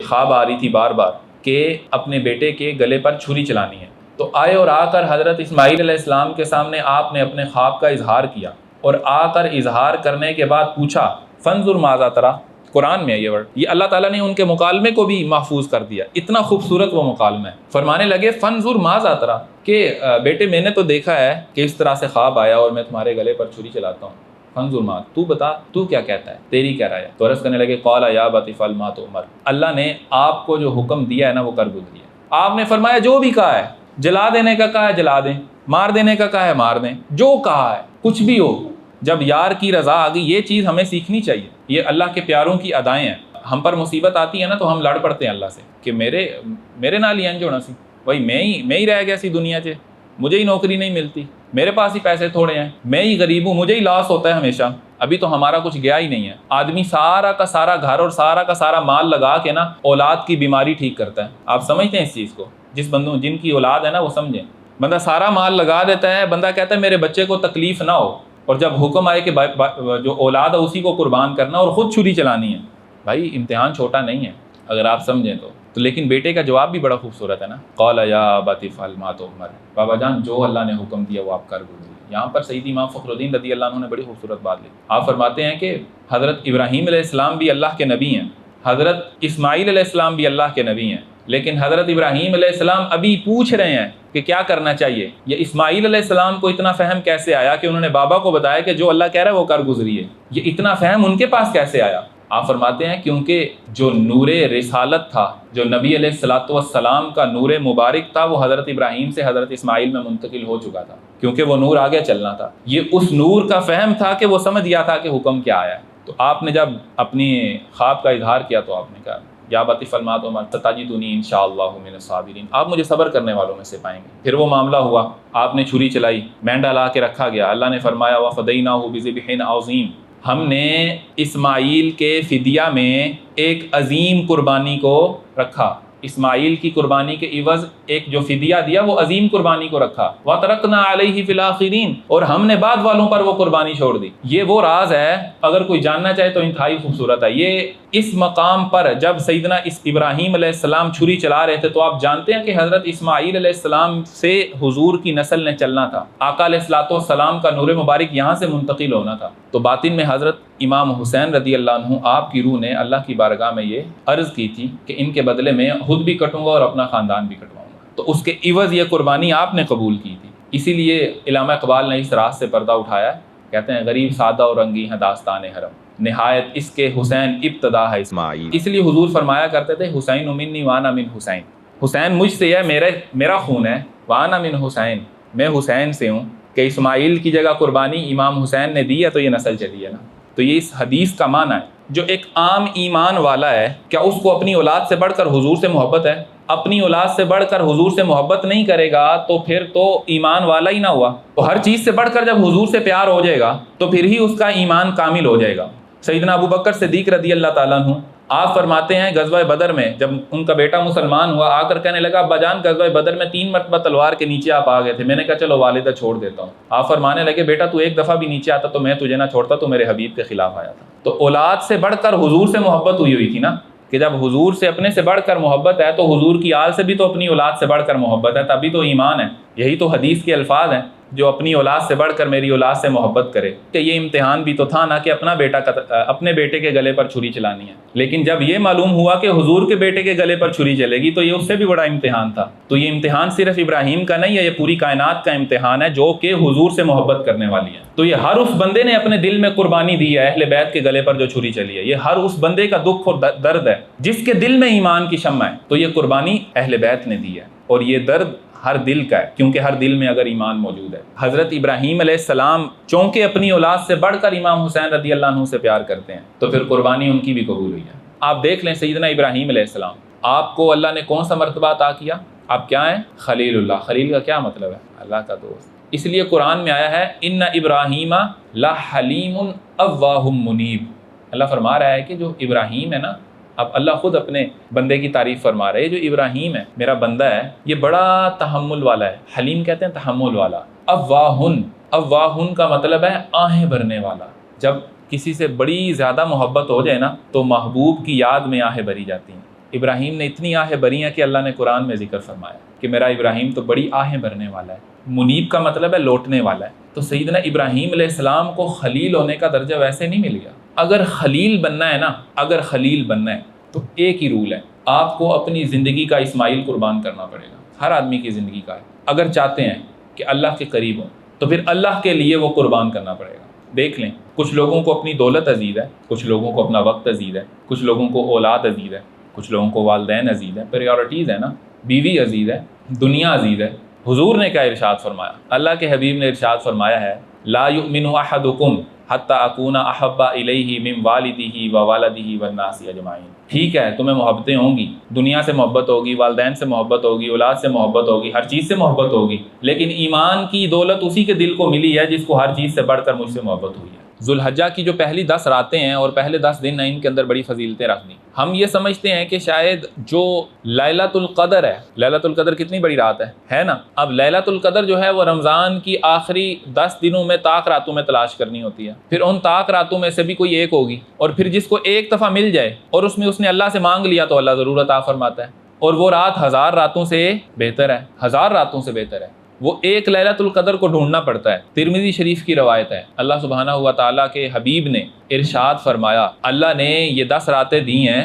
خواب آ رہی تھی بار بار کہ اپنے بیٹے کے گلے پر چھری چلانی ہے، تو آئے اور آ کر حضرت اسماعیل علیہ السلام کے سامنے آپ نے اپنے خواب کا اظہار کیا، اور آ کر اظہار کرنے کے بعد پوچھا فانظر ماذا تری، قرآن میں یہ ورڈ، یہ اللہ تعالیٰ نے ان کے مکالمے کو بھی محفوظ کر دیا، اتنا خوبصورت وہ مکالمہ ہے۔ فرمانے لگے فانظر ماذا تری، کہ بیٹے میں نے تو دیکھا ہے کہ اس طرح سے خواب آیا اور میں تمہارے گلے پر چھری چلاتا ہوں، فانظر ما، تو بتا تو کیا کہتا ہے، تیری کیا رائے ہے؟ تو عرض کرنے لگے قال یا ابت افعل ما تؤمر، اللہ نے آپ کو جو حکم دیا ہے نا وہ کر گزری ہے۔ آپ نے فرمایا جو بھی کہا ہے، جلا دینے کا کہا ہے جلا دیں، مار دینے کا کہا ہے مار دیں، جو کہا ہے کچھ بھی ہو، جب یار کی رضا آ گئی، یہ چیز ہمیں سیکھنی چاہیے، یہ اللہ کے پیاروں کی ادائیں ہیں۔ ہم پر مصیبت آتی ہے نا تو ہم لڑ پڑتے ہیں اللہ سے کہ میرے نال ہی انج ہونا سی، بھائی میں ہی رہ گیا سی دنیا 'چ، مجھے ہی نوکری نہیں ملتی، میرے پاس ہی پیسے تھوڑے ہیں، میں ہی غریب ہوں، مجھے ہی لاس ہوتا ہے ہمیشہ، ابھی تو ہمارا کچھ گیا ہی نہیں ہے۔ آدمی سارا کا سارا گھر اور سارا کا سارا مال لگا کے نا اولاد کی بیماری ٹھیک کرتا ہے۔ آپ سمجھتے ہیں اس چیز کو؟ جن کی اولاد ہے نا وہ سمجھیں، بندہ سارا مال لگا دیتا ہے، بندہ کہتا ہے میرے بچے کو تکلیف نہ ہو، اور جب حکم آئے کہ جو اولاد ہے اسی کو قربان کرنا اور خود چھری چلانی ہے، بھائی امتحان چھوٹا نہیں ہے اگر آپ سمجھیں تو لیکن بیٹے کا جواب بھی بڑا خوبصورت ہے نا، قال یا ابت افعل ما تؤمر، بابا جان جو اللہ نے حکم دیا وہ آپ کر گزری۔ یہاں پر سیدی امام فخر الدین رضی اللہ عنہ نے بڑی خوبصورت بات لکھی، آپ فرماتے ہیں کہ حضرت ابراہیم علیہ السلام بھی اللہ کے نبی ہیں، حضرت اسماعیل علیہ السلام بھی اللہ کے نبی ہیں، لیکن حضرت ابراہیم علیہ السلام ابھی پوچھ رہے ہیں کہ کیا کرنا چاہیے، یہ اسماعیل علیہ السلام کو اتنا فہم کیسے آیا کہ انہوں نے بابا کو بتایا کہ جو اللہ کہہ رہا ہے وہ کر گزریے، یہ اتنا فہم ان کے پاس کیسے آیا؟ آپ فرماتے ہیں کیونکہ جو نور رسالت تھا، جو نبی علیہ السلام کا نور مبارک تھا، وہ حضرت ابراہیم سے حضرت اسماعیل میں منتقل ہو چکا تھا، کیونکہ وہ نور آگے چلنا تھا، یہ اس نور کا فہم تھا کہ وہ سمجھ گیا تھا کہ حکم کیا آیا ہے۔ تو آپ نے جب اپنی خواب کا اظہار کیا تو آپ نے کہا یا ابت افعل ما تؤمر ستجدنی ان شاء اللہ من الصابرین، آپ مجھے صبر کرنے والوں میں سے پائیں گے۔ پھر وہ معاملہ ہوا، آپ نے چھری چلائی، مینڈا لا کے رکھا گیا، اللہ نے فرمایا وفدیناہ بذبح عظیم، ہم نے اسماعیل کے فدیہ میں ایک عظیم قربانی کو رکھا، اسماعیل کی قربانی کے عوض ایک جو فدیہ دیا وہ عظیم قربانی کو رکھا، وَتَرَكْنَا عَلَيْهِ فِي الْآخِرِينَ، اور ہم نے بعد والوں پر وہ قربانی چھوڑ دی۔ یہ وہ راز ہے، اگر کوئی جاننا چاہے تو انتہائی خوبصورت ہے۔ یہ اس مقام پر جب سیدنا ابراہیم علیہ السلام چھری چلا رہے تھے تو آپ جانتے ہیں کہ حضرت اسماعیل علیہ السلام سے حضور کی نسل نے چلنا تھا، آقا علیہ السلام کا نور مبارک یہاں سے منتقل ہونا تھا، تو باطن میں حضرت امام حسین رضی اللہ عنہ آپ کی روح نے اللہ کی بارگاہ میں یہ عرض کی تھی کہ ان کے بدلے میں خود بھی کٹوں گا اور اپنا خاندان بھی کٹواؤں گا، تو اس کے عوض یہ قربانی آپ نے قبول کی تھی۔ اسی لیے علامہ اقبال نے اس راز سے پردہ اٹھایا ہے، کہتے ہیں غریب سادہ اور رنگی ہیں داستان حرم، نہایت اس کے حسین ابتدا ہے اسماعیل۔ اس لیے حضور فرمایا کرتے تھے حسین منی وانا من حسین، حسین مجھ سے ہے، میرا خون ہے، وانا من حسین، میں حسین سے ہوں، کہ اسماعیل کی جگہ قربانی امام حسین نے دی ہے تو یہ نسل چلی ہے نا۔ تو یہ اس حدیث کا معنی ہے، جو ایک عام ایمان والا ہے کیا اس کو اپنی اولاد سے بڑھ کر حضور سے محبت ہے؟ اپنی اولاد سے بڑھ کر حضور سے محبت نہیں کرے گا تو پھر تو ایمان والا ہی نہ ہوا۔ تو ہر چیز سے بڑھ کر جب حضور سے پیار ہو جائے گا تو پھر ہی اس کا ایمان کامل ہو جائے گا۔ سیدنا ابو بکر صدیق رضی اللہ تعالیٰ عنہ آپ فرماتے ہیں غزوہ بدر میں جب ان کا بیٹا مسلمان ہوا، آ کر کہنے لگا ابا جان غزوہ بدر میں 3 مرتبہ تلوار کے نیچے آپ آ گئے تھے، میں نے کہا چلو والدہ چھوڑ دیتا ہوں۔ آپ فرمانے لگے بیٹا تو ایک دفعہ بھی نیچے آتا تو میں تجھے نہ چھوڑتا، تو میرے حبیب کے خلاف آیا تھا۔ تو اولاد سے بڑھ کر حضور سے محبت ہوئی تھی نا، کہ جب حضور سے اپنے سے بڑھ کر محبت ہے تو حضور کی آل سے بھی تو اپنی اولاد سے بڑھ کر محبت ہے، تبھی تو ایمان ہے۔ یہی تو حدیث کے الفاظ ہیں، جو اپنی اولاد سے بڑھ کر میری اولاد سے محبت کرے، کہ یہ امتحان بھی تو تھا نا کہ اپنے بیٹے کے گلے پر چھری چلانی ہے، لیکن جب یہ معلوم ہوا کہ حضور کے بیٹے کے گلے پر چھری چلے گی تو یہ اس سے بھی بڑا امتحان تھا۔ تو یہ امتحان صرف ابراہیم کا نہیں ہے، یہ پوری کائنات کا امتحان ہے جو کہ حضور سے محبت کرنے والی ہے۔ تو یہ ہر اس بندے نے اپنے دل میں قربانی دی ہے، اہل بیت کے گلے پر جو چھری چلی ہے، یہ ہر اس بندے کا دکھ اور درد ہے جس کے دل میں ایمان کی شمع ہے، تو یہ قربانی اہل بیت نے دی ہے، اور یہ درد ہر دل کا ہے، کیونکہ ہر دل میں اگر ایمان موجود ہے۔ حضرت ابراہیم علیہ السلام چونکہ اپنی اولاد سے بڑھ کر امام حسین رضی اللہ عنہ سے پیار کرتے ہیں، تو پھر قربانی ان کی بھی قبول ہوئی ہے۔ آپ دیکھ لیں سیدنا ابراہیم علیہ السلام، آپ کو اللہ نے کون سا مرتبہ عطا کیا؟ آپ کیا ہیں؟ خلیل اللہ۔ خلیل کا کیا مطلب ہے؟ اللہ کا دوست۔ اس لیے قرآن میں آیا ہے ان ابراہیم لحلیم اواہ منیب، اللہ فرما رہا ہے کہ جو ابراہیم ہے نا، اب اللہ خود اپنے بندے کی تعریف فرما رہے ہیں، جو ابراہیم ہے میرا بندہ ہے یہ بڑا تحمل والا ہے، حلیم کہتے ہیں تحمل والا، اواہن کا مطلب ہے آہیں بھرنے والا۔ جب کسی سے بڑی زیادہ محبت ہو جائے نا تو محبوب کی یاد میں آہیں بھری جاتی ہیں، ابراہیم نے اتنی آہیں بھری ہیں کہ اللہ نے قرآن میں ذکر فرمایا کہ میرا ابراہیم تو بڑی آہیں بھرنے والا ہے۔ منیب کا مطلب ہے لوٹنے والا ہے۔ تو سیدنا ابراہیم علیہ السلام کو خلیل ہونے کا درجہ ویسے نہیں مل گیا۔ اگر خلیل بننا ہے نا، اگر خلیل بننا ہے تو ایک ہی رول ہے، آپ کو اپنی زندگی کا اسماعیل قربان کرنا پڑے گا۔ ہر آدمی کی زندگی کا ہے۔ اگر چاہتے ہیں کہ اللہ کے قریب ہوں تو پھر اللہ کے لیے وہ قربان کرنا پڑے گا۔ دیکھ لیں، کچھ لوگوں کو اپنی دولت عزیز ہے، کچھ لوگوں کو اپنا وقت عزیز ہے، کچھ لوگوں کو اولاد عزیز ہے، کچھ لوگوں کو والدین عزیز ہیں، پریورٹیز ہے نا، بیوی عزیز ہے، دنیا عزیز ہے۔ حضور نے کیا ارشاد فرمایا؟ اللہ کے حبیب نے ارشاد فرمایا ہے لا یؤمن احدکم حتی اکون احب الیہ من والدہ ووالدہ والناس اجمعین۔ ٹھیک ہے، تمہیں محبتیں ہوں گی، دنیا سے محبت ہوگی، والدین سے محبت ہوگی، اولاد سے محبت ہوگی، ہر چیز سے محبت ہوگی، لیکن ایمان کی دولت اسی کے دل کو ملی ہے جس کو ہر چیز سے بڑھ کر مجھ سے محبت ہوئی ہے۔ ذوالحجہ کی جو پہلی 10 راتیں ہیں اور پہلے 10 دن ہیں، ان کے اندر بڑی فضیلتیں رکھ دیں۔ ہم یہ سمجھتے ہیں کہ شاید جو لیلۃ القدر ہے، لیلۃ القدر کتنی بڑی رات ہے نا؟ اب لیلۃ القدر جو ہے وہ رمضان کی آخری 10 دنوں میں طاق راتوں میں تلاش کرنی ہوتی ہے، پھر ان طاق راتوں میں سے بھی کوئی ایک ہوگی، اور پھر جس کو ایک دفعہ مل جائے اور اس میں اس نے اللہ سے مانگ لیا تو اللہ ضرور عطا فرماتا ہے، اور وہ رات 1000 راتوں سے بہتر ہے، 1000 راتوں سے بہتر ہے۔ وہ ایک لیلۃ القدر کو ڈھونڈنا پڑتا ہے۔ ترمذی شریف کی روایت ہے، اللہ سبحانہ ہوا تعالیٰ کے حبیب نے ارشاد فرمایا، اللہ نے یہ 10 راتیں دی ہیں،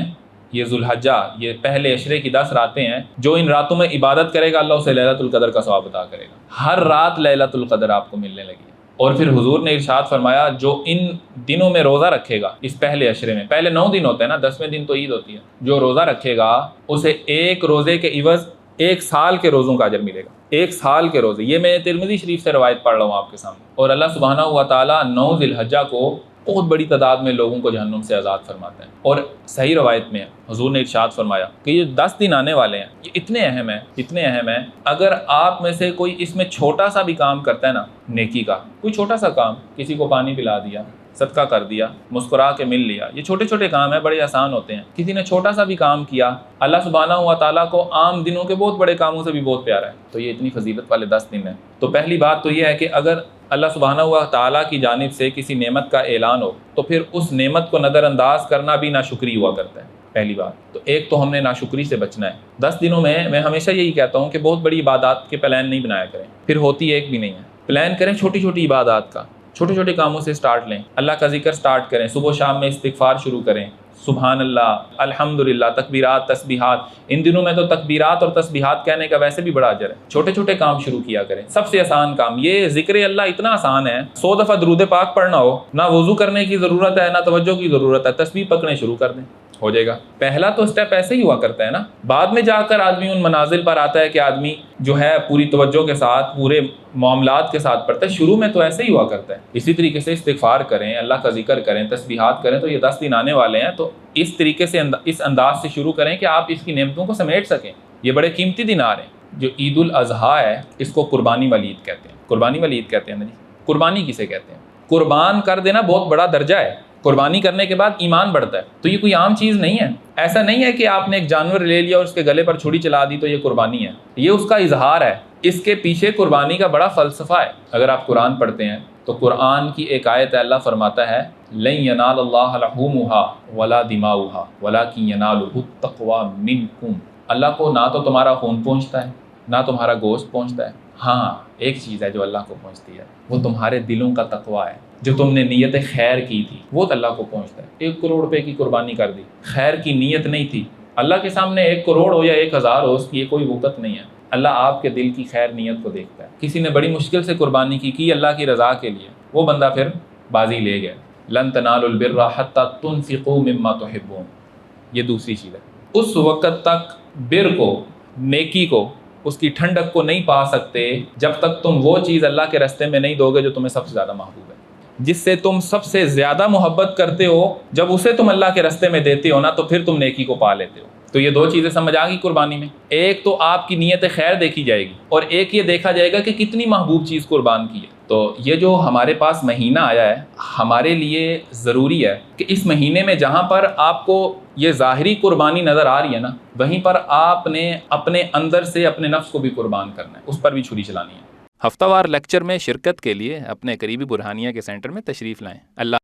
یہ ذوالحجہ، یہ پہلے عشرے کی 10 راتیں ہیں، جو ان راتوں میں عبادت کرے گا اللہ اسے لیلۃ القدر کا ثواب عطا کرے گا۔ ہر رات لیلۃ القدر آپ کو ملنے لگی ہے۔ اور پھر حضور نے ارشاد فرمایا، جو ان دنوں میں روزہ رکھے گا، اس پہلے عشرے میں، پہلے 9 دن ہوتے ہیں نا، 10ویں دن تو عید ہوتی ہے، جو روزہ رکھے گا اسے ایک روزے کے عوض 1 سال کے روزوں کا اجر ملے گا۔ 1 سال کے روزے، یہ میں ترمذی شریف سے روایت پڑھ رہا ہوں آپ کے سامنے۔ اور اللہ سبحانہ ہوا تعالیٰ 9 ذی الحجہ کو بہت بڑی تعداد میں لوگوں کو جہنم سے آزاد فرماتا ہے۔ اور صحیح روایت میں حضور نے ارشاد فرمایا کہ یہ 10 دن آنے والے ہیں، یہ اتنے اہم ہیں، اتنے اہم ہیں، اگر آپ میں سے کوئی اس میں چھوٹا سا بھی کام کرتا ہے نا، نیکی کا کوئی چھوٹا سا کام، کسی کو پانی پلا دیا، صدقہ کر دیا، مسکرا کے مل لیا، یہ چھوٹے چھوٹے کام ہیں، بڑے آسان ہوتے ہیں۔ کسی نے چھوٹا سا بھی کام کیا، اللہ سبحانہ ہوا تعالیٰ کو عام دنوں کے بہت بڑے کاموں سے بھی بہت پیارا ہے۔ تو یہ اتنی فضیلت والے 10 دن ہیں۔ تو پہلی بات تو یہ ہے کہ اگر اللہ سبحانہ ہوا تعالیٰ کی جانب سے کسی نعمت کا اعلان ہو تو پھر اس نعمت کو نظر انداز کرنا بھی ناشکری ہوا کرتا ہے۔ پہلی بات تو ایک تو ہم نے ناشکری سے بچنا ہے۔ 10 دنوں میں ہمیشہ یہی کہتا ہوں کہ بہت بڑی عبادات کے پلان نہیں بنایا کریں، پھر ہوتی ایک بھی نہیں ہے۔ پلان کریں چھوٹی چھوٹی عبادات کا، چھوٹے چھوٹے کاموں سے سٹارٹ لیں، اللہ کا ذکر سٹارٹ کریں، صبح و شام میں استغفار شروع کریں، سبحان اللہ، الحمدللہ، تکبیرات، تسبیحات۔ ان دنوں میں تو تکبیرات اور تسبیحات کہنے کا ویسے بھی بڑا اجر ہے۔ چھوٹے چھوٹے کام شروع کیا کریں، سب سے آسان کام یہ ذکر اللہ اتنا آسان ہے، 100 دفعہ درود پاک پڑھنا ہو، نہ وضو کرنے کی ضرورت ہے، نہ توجہ کی ضرورت ہے، تسبیح پکڑنے شروع کر دیں، ہو جائے گا۔ پہلا تو اسٹیپ ایسے ہی ہوا کرتا ہے نا، بعد میں جا کر آدمی ان منازل پر آتا ہے کہ آدمی جو ہے پوری توجہ کے ساتھ، پورے معاملات کے ساتھ پڑھتا ہے۔ شروع میں تو ایسے ہی ہوا کرتا ہے۔ اسی طریقے سے استغفار کریں، اللہ کا ذکر کریں، تسبیحات کریں، تو یہ 10 دن آنے والے ہیں، تو اس طریقے سے اس انداز سے شروع کریں کہ آپ اس کی نعمتوں کو سمیٹ سکیں۔ یہ بڑے قیمتی دن آ رہے ہیں۔ جو عید الاضحیٰ ہے، اس کو قربانی والی عید کہتے ہیں۔ قربانی والی عید کہتے ہیں نا جی، قربانی کسے کہتے ہیں؟ قربان کر دینا بہت بڑا درجہ ہے، قربانی کرنے کے بعد ایمان بڑھتا ہے، تو یہ کوئی عام چیز نہیں ہے۔ ایسا نہیں ہے کہ آپ نے ایک جانور لے لیا اور اس کے گلے پر چھری چلا دی تو یہ قربانی ہے، یہ اس کا اظہار ہے۔ اس کے پیچھے قربانی کا بڑا فلسفہ ہے۔ اگر آپ قرآن پڑھتے ہیں تو قرآن کی ایک آیت ہے، اللہ فرماتا ہے لن ینال اللہ لحومها ولا دماؤها ولکن ینالہ التقوی منکم۔ اللہ کو نہ تو تمہارا خون پہنچتا ہے، نہ تمہارا گوشت پہنچتا ہے، ہاں ایک چیز ہے جو اللہ کو پہنچتی ہے، وہ تمہارے دلوں کا تقوی ہے۔ جو تم نے نیت خیر کی تھی وہ تو اللہ کو پہنچتا ہے۔ 1 کروڑ روپے کی قربانی کر دی، خیر کی نیت نہیں تھی، اللہ کے سامنے 1 کروڑ ہو یا 1000 ہو، اس کی یہ کوئی وقت نہیں ہے۔ اللہ آپ کے دل کی خیر نیت کو دیکھتا ہے۔ کسی نے بڑی مشکل سے قربانی کی اللہ کی رضا کے لیے، وہ بندہ پھر بازی لے گیا۔ لن تنالوا البر حتى تنفقوا مما تحبون، یہ دوسری چیز ہے۔ اس وقت تک بر کو، نیکی کو، اس کی ٹھنڈک کو نہیں پا سکتے جب تک تم وہ چیز اللہ کے راستے میں نہیں دو گے جو تمہیں سب سے زیادہ محبوب ہے، جس سے تم سب سے زیادہ محبت کرتے ہو۔ جب اسے تم اللہ کے راستے میں دیتے ہو نا تو پھر تم نیکی کو پا لیتے ہو۔ تو یہ 2 چیزیں سمجھ آ گئی قربانی میں۔ ایک تو آپ کی نیت خیر دیکھی جائے گی، اور ایک یہ دیکھا جائے گا کہ کتنی محبوب چیز قربان کی ہے۔ تو یہ جو ہمارے پاس مہینہ آیا ہے، ہمارے لیے ضروری ہے کہ اس مہینے میں جہاں پر آپ کو یہ ظاہری قربانی نظر آ رہی ہے نا، وہیں پر آپ نے اپنے اندر سے اپنے نفس کو بھی قربان کرنا ہے، اس پر بھی چھری چلانی ہے۔ ہفتہ وار لیکچر میں شرکت کے لیے اپنے قریبی برہانیہ کے سینٹر میں تشریف لائیں۔ اللہ